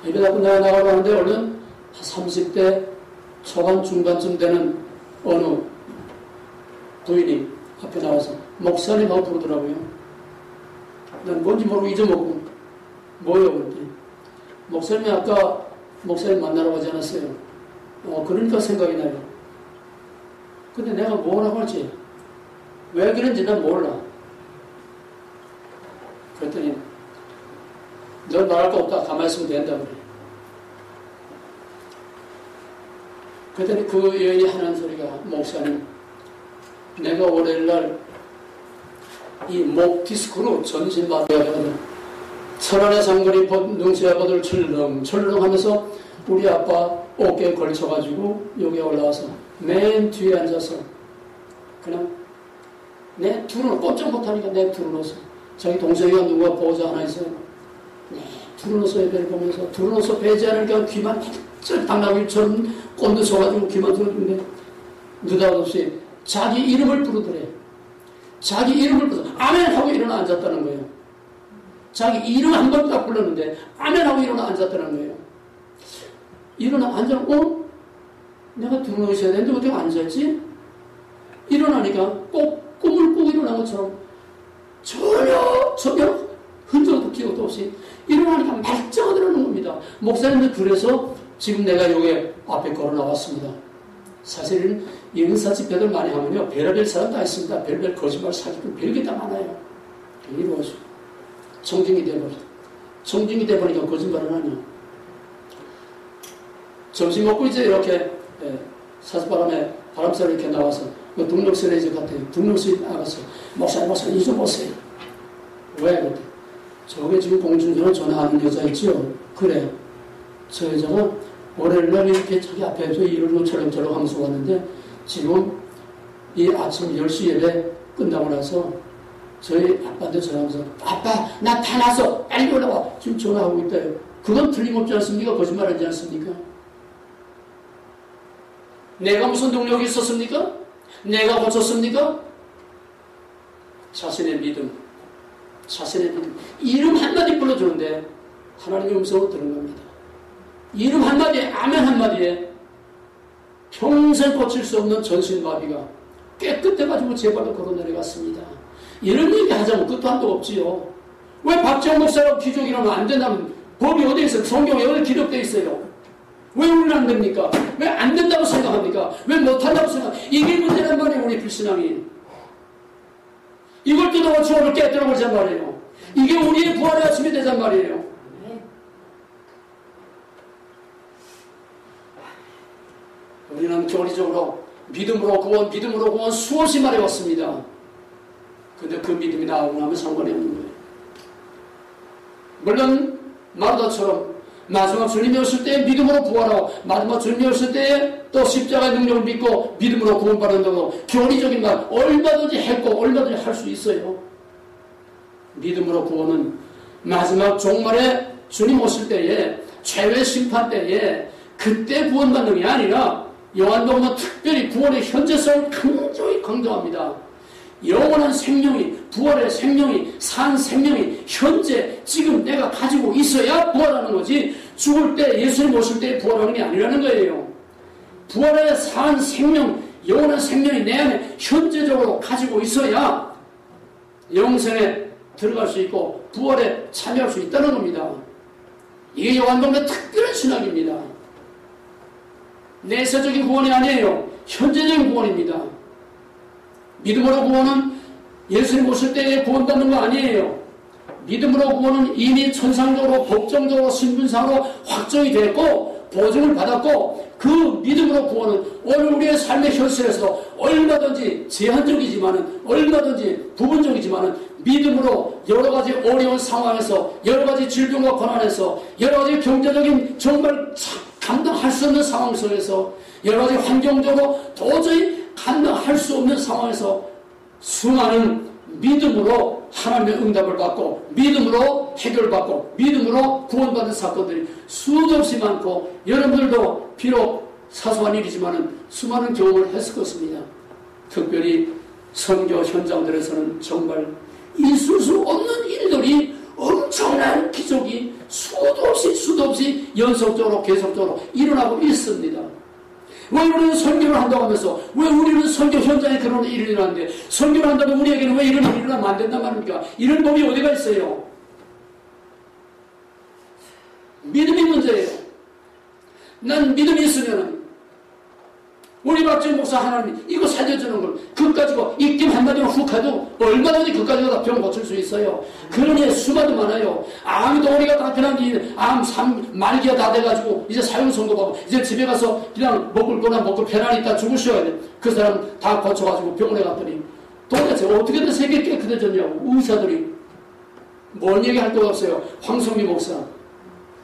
A: 예배 다 끝나고 나가고 하는데 얼른 30대 초반 중반쯤 되는 어느 부인이 앞에 나와서 목사님 하고 부르더라고요. 난 뭔지 모르고 잊어먹고 뭐예요? 그랬더니 목사님이 아까 목사님 만나러 가지 않았어요. 그러니까 생각이 나요. 근데 내가 뭐라고 할지 왜 그런지 난 몰라. 그랬더니 넌 말할 거 없다. 가만히 있으면 된다 그래. 그랬더니 그 여인이 하는 소리가 목사님 내가 월요일날 이 목 디스크로 전신 마비가 되거든. 천안의 상거리 능수야버들 철렁철렁 하면서 우리 아빠 어깨에 걸쳐가지고 여기에 올라와서 맨 뒤에 앉아서 그냥 내 둘은 꼼짝 못하니까 내 둘을 넣어서 자기 동생이가 누가 보호자 하나 있어요. 네, 둘을 넣어서 예배를 보면서 둘을 넣어서 배제하니까 귀만 쩍 당나귀처럼 꼰드서가지고 귀만 들어주는데 느닷없이 자기 이름을 부르더래. 자기 이름을 부르서 아멘 하고 일어나 앉았다는 거예요. 자기 이름 한 번 딱 불렀는데 아멘 하고 일어나 앉았다는 거예요. 일어나 앉아서 내가 둘을 넣으셔야 되는데 어떻게 앉았지? 일어나니까 꼭 꿈을 꾸고 일어난 것처럼 전혀 흔적도 기억도 없이 일어나니까 말짱하더라는 겁니다. 목사님들 그래서 지금 내가 여기 앞에 걸어 나왔습니다. 사실은 이 은사 집회들 많이 하면요 별의별 사람 다 있습니다. 별의별 거짓말 사기꾼 별게 다 많아요. 이루어져 청중이 돼버려. 청중이 돼버리니까 거짓말을 하냐. 점심 먹고 이제 이렇게 사슴바람에 바람소리 이렇게 나와서 등록소리 이제 같아요. 등록소리 나가서 목사님 이좀 보세요. 왜 그래? 저게 지금 공중전화 전화하는 여자 있죠? 그래. 저 여자가 월요일날 이렇게 자기 앞에서 일을 철렁철렁 하면서 왔는데 지금 이 아침 10시 예배 끝나고 나서 저희 아빠한테 전화하면서 아빠 나 다 났어 빨리 올라와 지금 전화하고 있다요. 그건 틀림없지 않습니까? 거짓말하지 않습니까? 내가 무슨 능력이 있었습니까? 내가 고쳤습니까? 자신의 믿음 이름 한마디 불러주는데 하나님의 음성을 들은 겁니다. 이름 한마디에 아멘 한마디에 평생 고칠 수 없는 전신마비가 깨끗해가지고 제 발로 걸어 내려갔습니다. 이런 얘기 하자면 끝도 한도 없지요. 왜 박지원 목사라고 기적이라면 안 된다면 법이 어디 있어요? 성경에 어디 기록되어 있어요? 왜 우리는 안 됩니까? 왜 안 된다고 생각합니까? 왜 못한다고 생각합니까? 이게 문제란 말이에요. 우리 불신앙이. 이걸 뜯어가 주어를 깨뜨려 보자는 말이에요. 이게 우리의 부활의 아침이 되자는 말이에요. 우리는 교리적으로 믿음으로 구원 수없이 말해왔습니다. 근데 그 믿음이 나오고 나면 상관이 없는 거예요. 물론 마르다처럼 마지막 주님이 오실 때 믿음으로 부활하고 마지막 주님이 오실 때 또 십자가의 능력을 믿고 믿음으로 구원받는다고 교리적인 말 얼마든지 했고 얼마든지 할 수 있어요. 믿음으로 구원은 마지막 종말에 주님 오실 때에 최후의 심판 때에 그때 구원받는 게 아니라 요한복음은 특별히 구원의 현재성을 강조히 강조합니다. 영원한 생명이 부활의 생명이 산 생명이 현재 지금 내가 가지고 있어야 부활하는 거지 죽을 때 예수님 오실 때 부활하는 게 아니라는 거예요. 부활의 산 생명 영원한 생명이 내 안에 현재적으로 가지고 있어야 영생에 들어갈 수 있고 부활에 참여할 수 있다는 겁니다. 이게 요한복음의 특별한 신학입니다. 내세적인 구원이 아니에요. 현재적인 구원입니다. 믿음으로 구원은 예수님 오실 때에 구원받는 거 아니에요. 믿음으로 구원은 이미 천상적으로 법정적으로 신분상으로 확정이 됐고 보증을 받았고 그 믿음으로 구원은 오늘 우리의 삶의 현실에서 얼마든지 제한적이지만은 얼마든지 부분적이지만은 믿음으로 여러 가지 어려운 상황에서 여러 가지 질병과 고난에서 여러 가지 경제적인 정말 감당할 수 없는 상황 속에서 여러 가지 환경적으로 도저히 감당할 수 없는 상황에서 수많은 믿음으로 하나님의 응답을 받고 믿음으로 해결받고 믿음으로 구원받는 사건들이 수도 없이 많고 여러분들도 비록 사소한 일이지만 수많은 경험을 했을 것입니다. 특별히 선교 현장들에서는 정말 있을 수 없는 일들이 엄청난 기적이 수도 없이 연속적으로 계속적으로 일어나고 있습니다. 왜 우리는 선교를 한다고 하면서 왜 우리는 선교 현장에 그런 일이 일어나는데 선교를 한다면 우리에게는 왜 이런 일이 일어나면 안 된단 말입니까? 이런 법이 어디가 있어요? 믿음이 문제예요. 난 믿음이 있으면 우리 박지원 목사 하나님 이거 살려주는 걸 그것 가지고 입김 한마디만 훅 해도 얼마든지 그것 가지고 다 병 고칠 수 있어요. 그런 예 수많이 많아요. 암도 우리가 당편한 암 말기가 다 돼가지고 이제 사형 선고받고 이제 집에 가서 그냥 먹을 거나 먹고 편안히 있다 죽으셔야 돼. 그 사람 다 고쳐가지고 병원에 갔더니 도대체 어떻게든 세계 깨끗해졌냐고 의사들이 뭔 얘기할 거가 없어요. 황성기 목사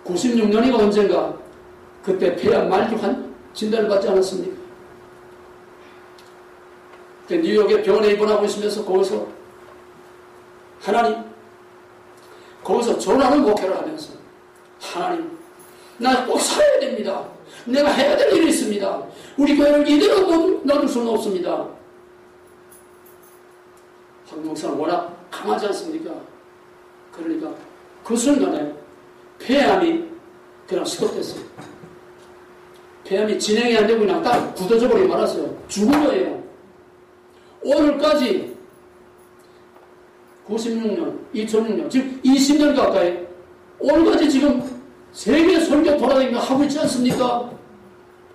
A: 96년이가 언젠가 그때 폐암 말기환 진단을 받지 않았습니까? 그 뉴욕에 병원에 입원하고 있으면서 거기서 하나님, 거기서 전화를 목회를 하면서 하나님, 나 꼭 살아야 됩니다. 내가 해야 될 일이 있습니다. 우리 교회를 이대로 놔둘 수는 없습니다. 박 목사는 워낙 강하지 않습니까? 그러니까 그 순간에 폐암이 그냥 스톱됐어요. 폐암이 진행이 안 되고 그냥 딱 굳어져 버리고 말았어요. 죽은 거예요. 오늘까지 96년, 2006년, 지금 20년 가까이 오늘까지 지금 세계 설교 돌아다니며 하고 있지 않습니까?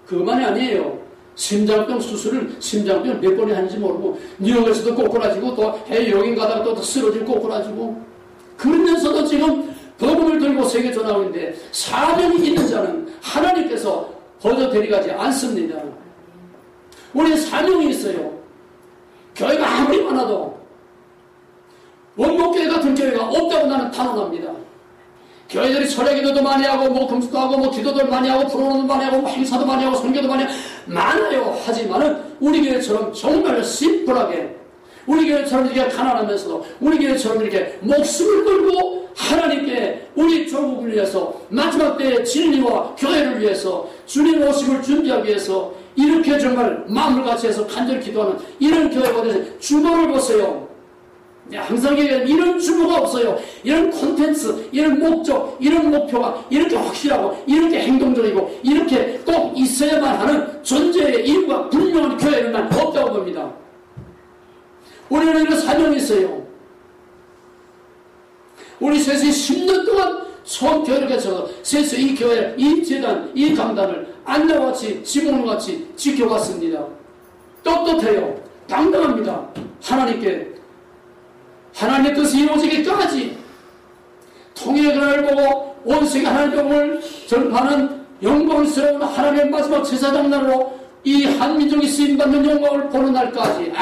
A: 그것만이 아니에요. 심장병 수술을 심장병 몇 번이 하는지 모르고 뉴욕에서도 꼬꾸라지고 또 해외 여행 가다가 또 쓰러지고 꼬꾸라지고 그러면서도 지금 복음을 들고 세계 전하고 있는데 사명이 있는 자는 하나님께서 거저 데려가지 않습니다. 우리는 사명이 있어요. 교회가 아무리 많아도 원목교회 같은 교회가 없다고 나는 탄원합니다. 교회들이 철야기도도 많이 하고 뭐 금식도 하고 뭐 기도도 많이 하고 프로그램도 많이 하고 뭐 행사도 많이 하고 선교도 많이 하고 많아요. 하지만은 우리 교회처럼 정말 심플하게 우리 교회처럼 이렇게 가난하면서도 우리 교회처럼 이렇게 목숨을 걸고 하나님께 우리 조국을 위해서 마지막 때의 진리와 교회를 위해서 주님 오심을 준비하기 위해서 이렇게 정말 마음을 같이 해서 간절히 기도하는 이런 교회가 돼서 주보를 보세요. 항상 얘기하는 이런 주보가 없어요. 이런 콘텐츠, 이런 목적, 이런 목표가 이렇게 확실하고 이렇게 행동적이고 이렇게 꼭 있어야만 하는 존재의 이유가 분명한 교회는 난 없다고 봅니다. 우리는 이런 사명이 있어요. 우리 셋이 10년 동안 처음 교회를 개척해서 셋이 이 교회, 이 재단, 이 강단을 안나와 같이 지붕과 같이 지켜왔습니다. 떳떳해요. 당당합니다. 하나님의 뜻이 이루어지기까지 통일의 그날을 보고 온 세계 하나님의 복음을 전파하는 영광스러운 하나님의 마지막 제사장 날로 이 한민족이 쓰임받는 영광을 보는 날까지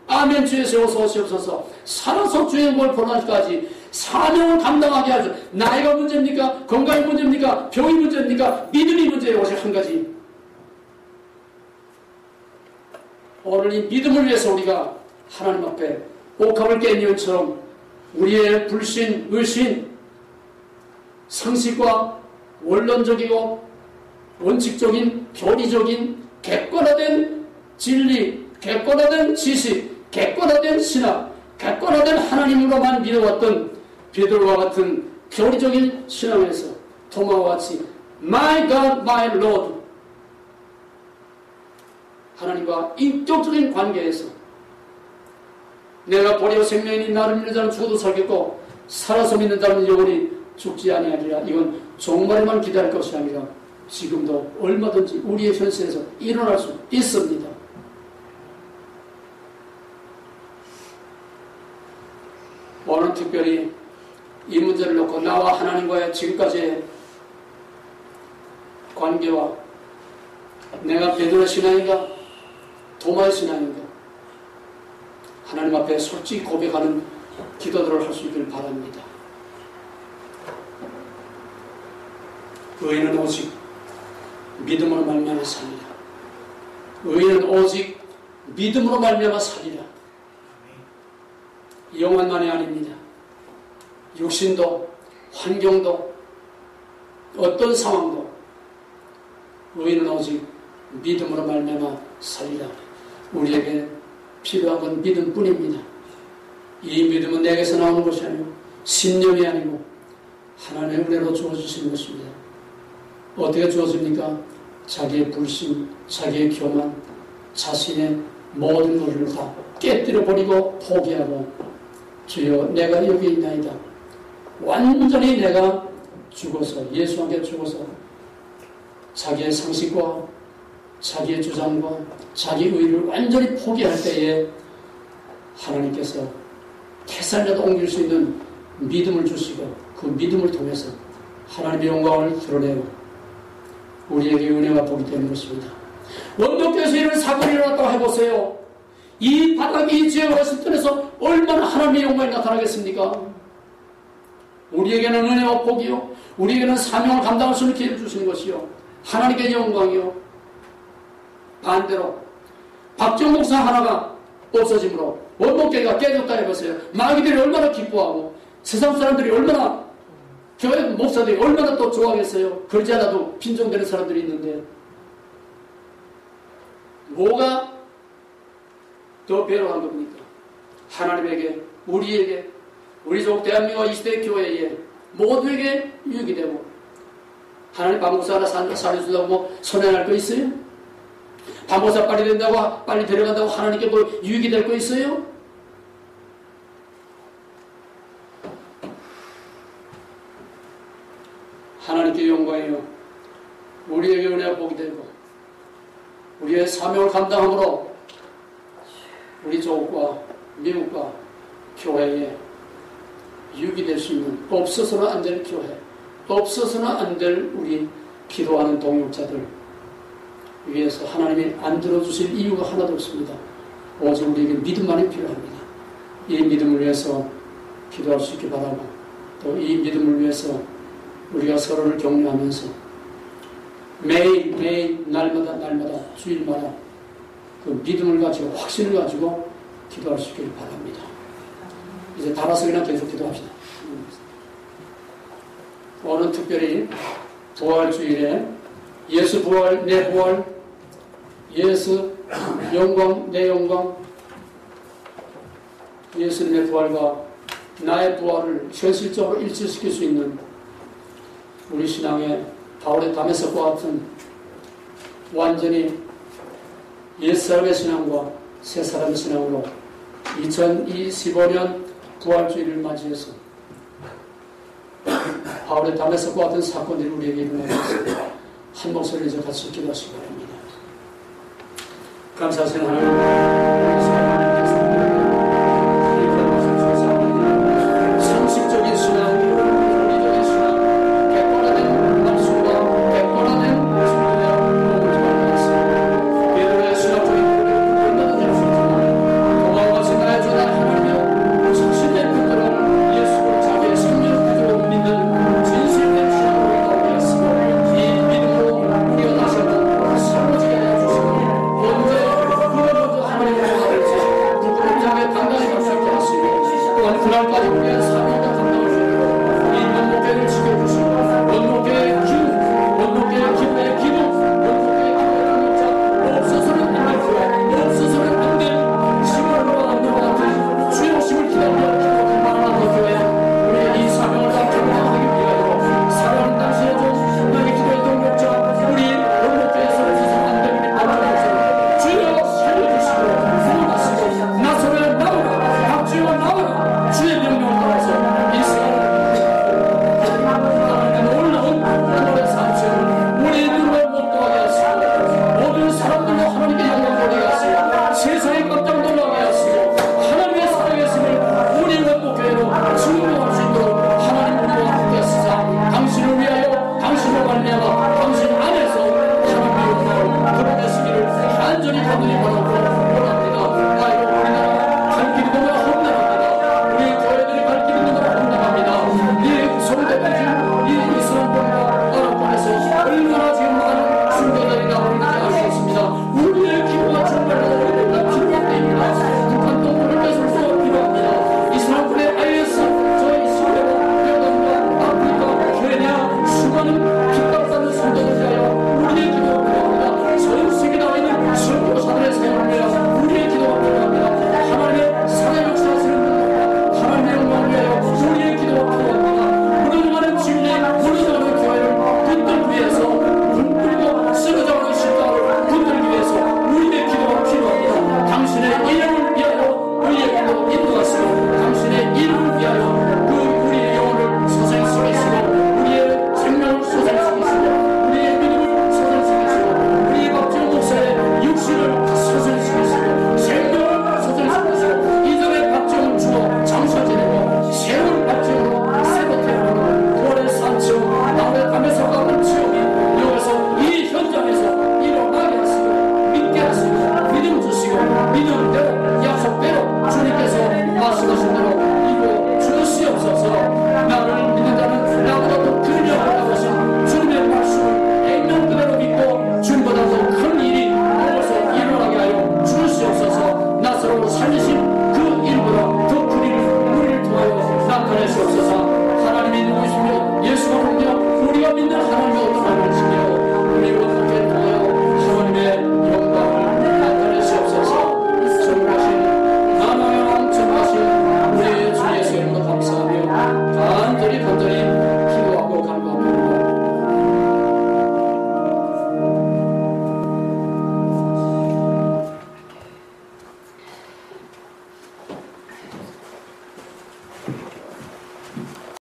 A: 아멘 주의 세워서 오시옵소서 살아서 주의 영광을 보는 날까지 사명을 감당하게 하죠. 나이가 문제입니까? 건강이 문제입니까? 병이 문제입니까? 믿음이 문제예요. 오직 한 가지. 오늘 이 믿음을 위해서 우리가 하나님 앞에 옥합을 깬 이유처럼 우리의 불신, 의신, 상식과 원론적이고 원칙적인, 교리적인, 객관화된 진리, 객관화된 지식, 객관화된 신학, 객관화된 하나님으로만 믿어왔던 베드로와 같은 교리적인 신앙에서 도마와 같이 My God, My Lord 하나님과 인격적인 관계에서 내가 버려 생명이니 나를 믿는 자는 죽어도 살겠고 살아서 믿는 자는 영원히 죽지 아니하리라. 이건 종말에만 기다릴 것이 아니라 지금도 얼마든지 우리의 현세에서 일어날 수 있습니다. 오늘 특별히 이 문제를 놓고 나와 하나님과의 지금까지의 관계와 내가 베드로의 신앙인가 도마의 신앙인가 하나님 앞에 솔직히 고백하는 기도들을 할 수 있기를 바랍니다. 의인은 오직 믿음으로 말미암아 살리라. 의인은 오직 믿음으로 말미암아 살리라. 영혼만이 아닙니다. 육신도 환경도 어떤 상황도 의인은 오직 믿음으로 말미암아 살리라. 우리에게 필요한 건 믿음뿐입니다. 이 믿음은 내게서 나오는 것이 아니고 신념이 아니고 하나님의 은혜로 주어주시는 것입니다. 어떻게 주어집니까? 자기의 불신, 자기의 교만, 자신의 모든 것을 다 깨뜨려버리고 포기하고 주여 내가 여기 있나이다. 완전히 내가 죽어서 예수와 함께 죽어서 자기의 상식과 자기의 주장과 자기 의를 완전히 포기할 때에 하나님께서 태산이라도 옮길 수 있는 믿음을 주시고 그 믿음을 통해서 하나님의 영광을 드러내고 우리에게 은혜가 보기 때문인 것입니다. 원덕교에서 이런 사건이 일어났다고 해보세요. 이 바닥이 이 지역을 흩어내서 얼마나 하나님의 영광이 나타나겠습니까? 우리에게는 은혜와 복이요 우리에게는 사명을 감당할 수 있는 기회를 주시는 것이요 하나님께 영광이요 반대로 박정 목사 하나가 없어짐으로 원목교회가 깨졌다 해보세요. 마귀들이 얼마나 기뻐하고 세상 사람들이 얼마나, 교회 목사들이 얼마나 또 좋아하겠어요. 그러지 않아도 빈정되는 사람들이 있는데 뭐가 더 배로한 겁니까? 하나님에게, 우리에게, 우리 족 대한민국 이 시대 교회에 모두에게 유익이 되고 하나님 방목사 하나 살려준다고 뭐 손해날 거 있어요? 방목사 빨리 된다고, 빨리 데려간다고 하나님께 뭐 유익이 될 거 있어요? 하나님께 영광이요, 우리에게 은혜가 복이 되고 우리의 사명을 감당함으로 우리 조국과 미국과 교회에 유익이 될 수 있는, 없어서는 안 될 교회, 없어서는 안 될 우리 기도하는 동역자들 위해서 하나님이 안 들어주실 이유가 하나도 없습니다. 오직 우리에게 믿음만이 필요합니다. 이 믿음을 위해서 기도할 수 있게 바라고, 또 이 믿음을 위해서 우리가 서로를 격려하면서 매일 날마다 주일마다 그 믿음을 가지고, 확신을 가지고 기도할 수 있기를 바랍니다. 이제 달아서이나 계속 기도합시다. 오늘 특별히 부활주일에 예수 부활, 내 부활, 예수 영광, 내 영광, 예수님의 부활과 나의 부활을 현실적으로 일치시킬 수 있는 우리 신앙의 바울의 다메섹과 같은 완전히 옛사람의 신앙과 새사람의 신앙으로 2025년 부활주의를 맞이해서 바울의 다메섹과 같은 사건들이 우리에게 일어나고 있습니다. 한 목소리를 이제 같이 기도하시기 바랍니다. 감사하신 하나님, 상식적인 신앙, 논리적인 신앙, 객관화된 말씀과 객관화된 진리에 도움을 받았습니다. 베드로의 신학적인 고백을 얼마든지 할 수 있지만 도망가신 나의 주나 하나님의 정신의 뜻대로 예수를 자기의 생명 구주로 믿는 진실된 신앙으로 이끌게 하시고, 이 믿음으로 우리가 다시 한번 새로워지게 해주시고, 언제 누가 먼저 하나님을 도와줄지 누구를 향해 당당히 갈 수 있게 하시고, 또한 그날까지 우리의 사명을 감당할 수 있도록 이 목회를 지켜주시고